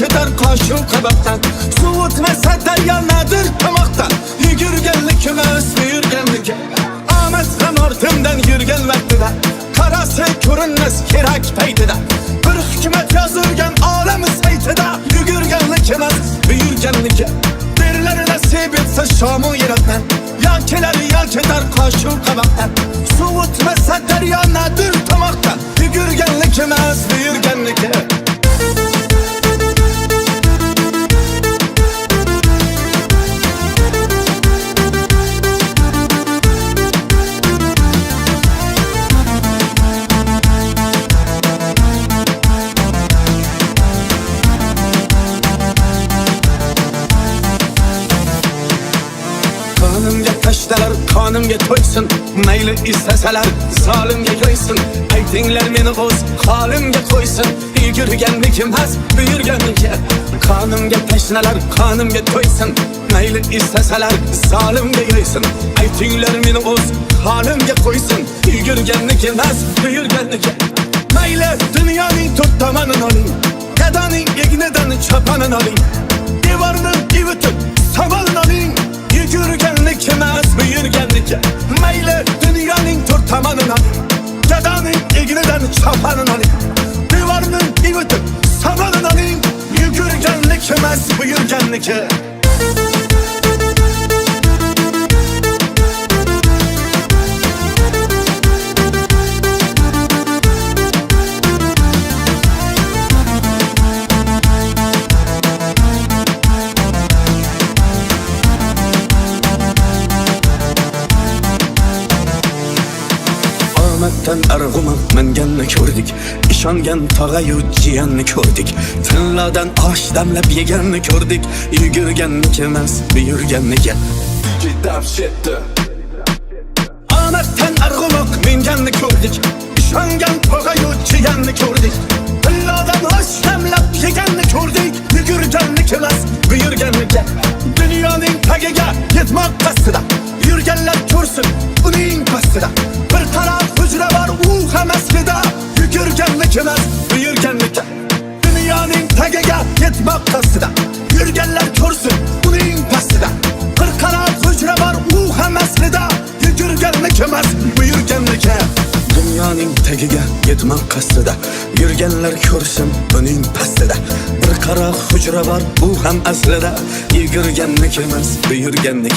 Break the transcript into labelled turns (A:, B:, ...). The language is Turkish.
A: ketar qo'shuv qaboqdan. Suv o'tmasa daryo nadir tomoqdan. Yugurganlik emas buyurganlik. Omad ham ortimdan yurgan vaqtida, qarasa ko'rinmas kerak paytida. Bir hikmat yozilgan olami saytida. Yugurganlik emas buyurganlik. Berlar nasib etsa shomu yaratdan. Ya kelar ya ketar qo'shuv qaboqdan. Suv o'tmasa daryo nadir tomoqdan. Yugurganlik emas buyurganlik. Qonimga tashtalar, qonimga to'ysin. Mayli istasalar, zolimga qo'ysin. Aytinglar meni o'z holimga qo'ysin. Yugurganlik emas buyurganlik. Qonimga tashnalar, qonimga to'ysin. Mayli istasalar, zolimga qo'ysin. Aytinglar meni o'z holimga qo'ysin. Yugurganlik emas buyurganlik. Mayli dunyoning to'rt tomonini oling, gadoning egnidan choponini oling. Devorni ivitib savolini oling. Yugurganlik emas buyurganlik. Mayli dunyoning to'rt tomonini oling, gadoning egnidan choponini oling. Devorni ivitib savolini oling. Yugurganlik emas buyurganlik. Omaddan arg'uman minganni ko'rdik, ishongan tog'ayu jiyanni ko'rdik, tillodan osh damlab yeganni ko'rdik. Yugurganlik emas buyurganlik. Omaddan arg'uman minganni ko'rdik, ishongan tog'ayu jiyanni ko'rdik, tillodan osh damlab yeganni ko'rdik. Yugurganlik emas buyurganlik. Dunyoning tagiga yetmoq qasdida, yurganlar ko'rsin uning pastida. Bir taraf hujra var u ham aslida. Yugurganlik emas buyurganlik. Dunyoning tagiga yetmoq qasdida, yurganlar ko'rsin uning pastida. Bir taraf hujra var u ham aslida. Yugurganlik emas buyurganlik. Dunyoning tagiga yetmoq qasdida, yurganlar ko'rsin uning pastida. Bir qaraq hujra var u ham aslida. Yugurganlik emas buyurganlik.